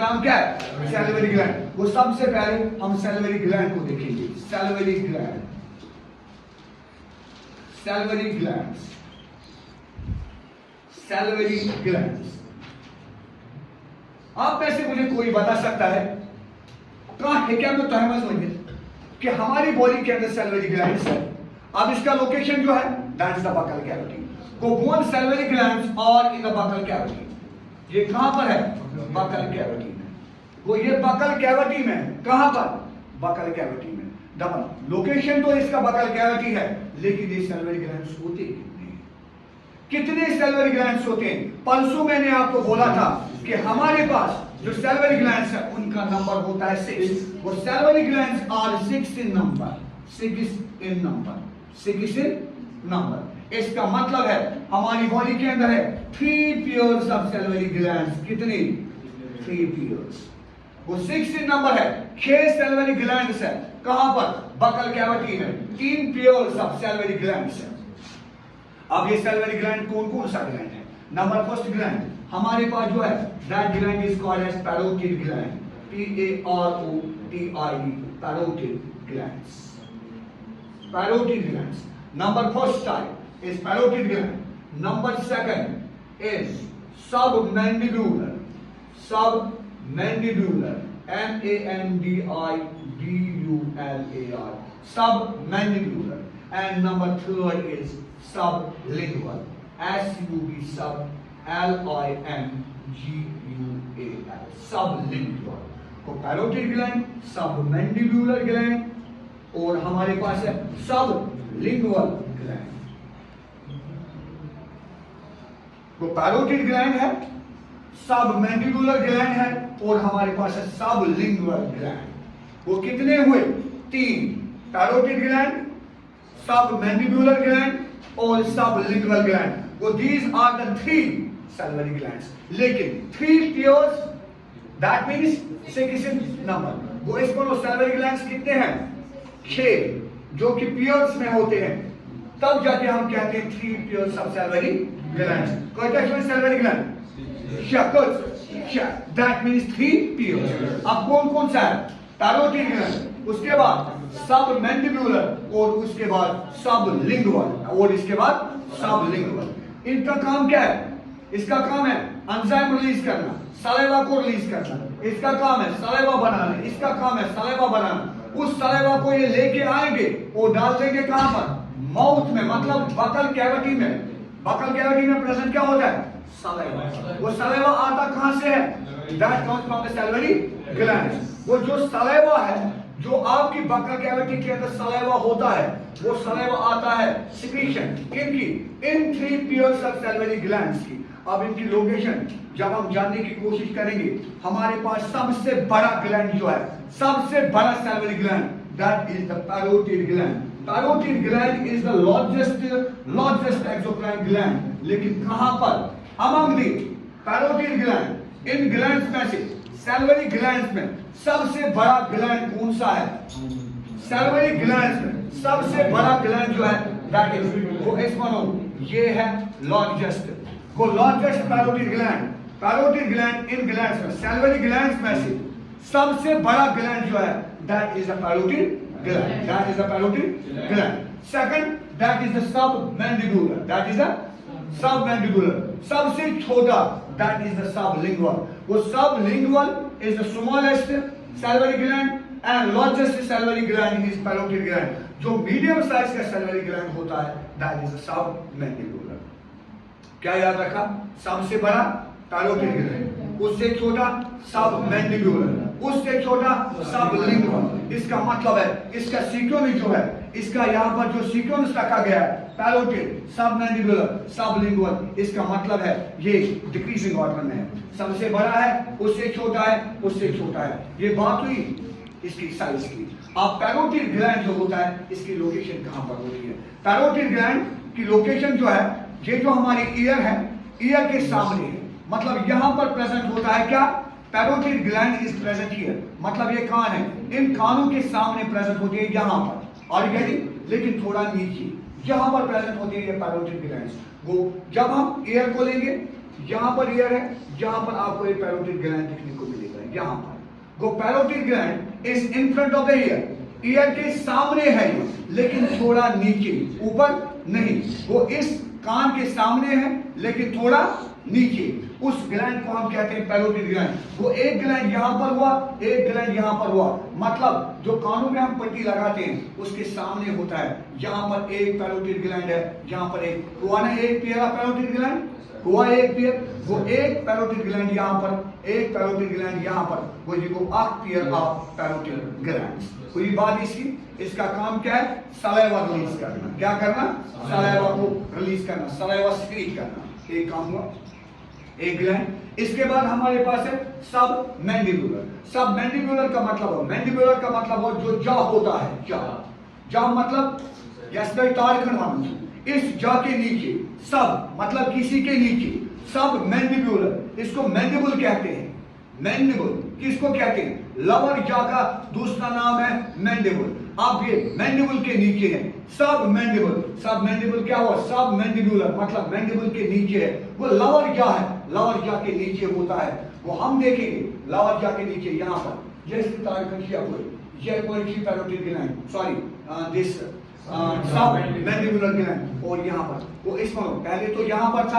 नाम क्या है? Salivary gland. वो सबसे पहले हम सैलिवरी ग्लैंड को देखेंगे। Salivary gland, salivary glands, salivary glands. आप में से मुझे कोई बता सकता है कहां है? क्या मैं तहमस समझिए कि हमारी बॉडी के अंदर सैलिवरी ग्लैंड्स है। अब इसका लोकेशन जो है that is the buccal cavity. को बोन सैलिवरी ग्लैंड्स और इन द बकल कैविटी। ये कहां पर है? बकल कैविटी में। वो ये बकल कैविटी में, कहां पर? बकल कैविटी में। डबल लोकेशन तो इसका बकल कैविटी है, लेकिन ये सैलिवरी ग्लैंड्स होते कितने सैलिवरी ग्लैंड्स होते हैं? परसों मैंने आपको बोला था कि हमारे पास जो सैलिवरी ग्लैंड्स है उनका नंबर होता है 6। वो salivary glands are 6 in number, 6 in number, 6 in number. इसका मतलब है हमारी बॉडी के अंदर है 3 पेयर्स ऑफ सैलिवरी ग्लैंड्स। कितनी? 3 पेयर्स। वो 6 इन नंबर है। 6 सैलिवरी ग्लैंड्स है। कहां पर? बकल कैविटी में। 3 पेयर्स ऑफ सैलिवरी ग्लैंड्स है। अब ये सैलिवरी ग्लैंड कौन कौन सा ग्लैंड है? नंबर फर्स्ट ग्लैंड हमारे पास जो है that gland is called as parotid gland, PAROTID, parotid glands, parotid glands. Number first type is parotid gland. Number second is submandibular, submandibular, MANDIBULAR, submandibular. And number third is sublingual, SUB, LINGUAL, sublingual। तो parotid gland, submandibular gland और हमारे पास है sublingual gland. तो parotid gland है, submandibular gland है और हमारे पास है सबलिंगुअल ग्लैंड। वो कितने हुए? 3। पैरोटिड ग्लैंड, सबमैंडिबुलर ग्लैंड और सबलिंगुअल ग्लैंड। वो these are the 3 salivary glands. लेकिन 3 pairs that means 6 in number. वो इसको सैलिवरी ग्लैंड्स कितने हैं? 6, जो कि पेयर्स में होते हैं। तब जाके हम कहते हैं 3 पेयर्स ऑफ सैलिवरी ग्लैंड्स। कोई salivary gland that means 3 pairs. अब कौन कौन सा है? पैरोटिड ग्लैंड, उसके बाद सबमैंडिबुलर और उसके बाद सबलिंगुअल और इसके बाद सबलिंगुअल। इनका काम क्या है? इसका काम है एंजाइम रिलीज करना, सलाइवा को रिलीज करना। इसका काम है सलाइवा बनाना, इसका काम है सलाइवा बनाना। उस सलाइवा को ये लेके आएंगे और डाल देंगे कहां पर? माउथ में, मतलब बकल कैविटी में। बकल कैविटी में प्रेजेंट क्या होता है? सलाइवा। वो सलाइवा आता कहां से है? That comes from the salivary glands. वो जो सलाइवा है, जो आपकी बकल कैविटी के अंदर सलाइवा होता है, वो सलाइवा आता है सिक्रीशन इनकी, इन 3 पेयर्स ऑफ सैलिवरी ग्लैंड्स की। अब इनकी लोकेशन जब हम जानने की कोशिश करेंगे, हमारे पास सबसे बड़ा ग्लैंड जो है, सबसे बड़ा salivary gland, that is the parotid gland. Parotid gland is the largest exocrine gland. लेकिन कहां पर? Among the parotid gland, in glands में से सैलिवरी ग्लैंड्स में सबसे बड़ा ग्लैंड कौन सा है? सैलिवरी ग्लैंड्स में सबसे बड़ा ग्लैंड जो है दैट इज वो एस्मोनो, ये है लार्जेस्ट। को largest parotid gland, parotid gland in glands में, सैलिवरी ग्लैंड्स में से सबसे बड़ा ग्लैंड जो है that is the parotid gland, that is the parotid gland. Second that is the submandibular, that is the submandibular. सबसे छोटा दैट इज द सबलिंगुअल। वो sublingual is the smallest salivary gland and largest salivary gland is parotid gland। जो medium size का salivary gland होता है that is the submandibular। क्या याद रखा? सबसे बड़ा parotid gland, उससे छोटा submandibular, उससे छोटा sublingual। इसका मतलब है इसका सीक्वेंस जो है, इसका यहाँ पर जो सीक्वेंस रखा गया है पैरोटिड, सबमैंडिबुलर, सबलिंगुअल, इसका मतलब है ये डिक्रीजिंग ऑर्डर में है। सबसे बड़ा है, उससे छोटा है, उससे छोटा है। ये बात हुई इसकी साइज की। अब पैरोटिड ग्लैंड जो होता है, इसकी लोकेशन कहां पर होती है? पैरोटिड ग्लैंड की लोकेशन जो है, ये जो हमारी ईयर है, ईयर के सामने है। मतलब यहां पर प्रेजेंट होता है क्या? Parotid gland is present here. मतलब ये कान है, इन कानों के सामने प्रेजेंट होती है यहां पर, और लेकिन थोड़ा नीचे यहां पर प्रेजेंट होती है ये पैरोटिड ग्लैंड्स। वो जब हम ईयर को लेंगे, यहां पर ईयर है, यहां पर आपको ये पैरोटिड ग्लैंड दिखने को मिलेगा। है यहाँ पर। वो parotid gland is in front of the year, year के सामने है ये, लेकिन थोड़ा नीचे, ऊपर नहीं। वो इस कान के सामने है लेकिन थोड़ा नीचे। उस ग्लैंड को हम कहते हैं पैरोटिड ग्लैंड। वो एक ग्लैंड यहां पर हुआ, एक ग्लैंड यहां पर हुआ, मतलब जो कानों में हम पट्टी लगाते हैं उसके सामने होता है। यहां पर एक पैरोटिड ग्लैंड है, यहां पर एक हुआ ना, एक पेयर पैरोटिड ग्लैंड हुआ, एक पेयर। वो एक पैरोटिड ग्लैंड यहां पर, एक पैरोटिड ग्लैंड यहां पर, वो जिसको पेयर ऑफ पैरोटिड ग्लैंड्स। पूरी बात इसका काम क्या है? सलाइवा रिलीज करना। क्या करना? सलाइवा को रिलीज करना, सलाइवा सिक्रीट करना, एक काम हुआ, एक ग्लैंड। इसके बाद हमारे पास है सब मैंडिबुलर। सब मैंडिबुलर का मतलब हो, मैंडिबुलर का मतलब हो जो जा होता है, जा मतलब इस जा के नीचे, सब मतलब किसी के नीचे, सब मैंडिबुलर, इसको मैंडिबुल कहते हैं। मैंडिबुल किसको कहते हैं? लवर जा का दूसरा नाम है मैंडिबुल। अब ये मैंडिबुल के नीचे है सब मैंडिबुल। सब मैंडिबुल क्या हुआ? सब मैंडिबुलर मतलब मैंडिबुल के नीचे है। वो लवर जा है, लवर जा के नीचे होता है। वो हम देखेंगे लवर जा के नीचे यहाँ पर जैसे पैरोटिड ग्लैंड, सॉरी दिस सब मैंडिबुलर ग्लैंड, और यहाँ पर वो इसमें पहले तो यहाँ पर था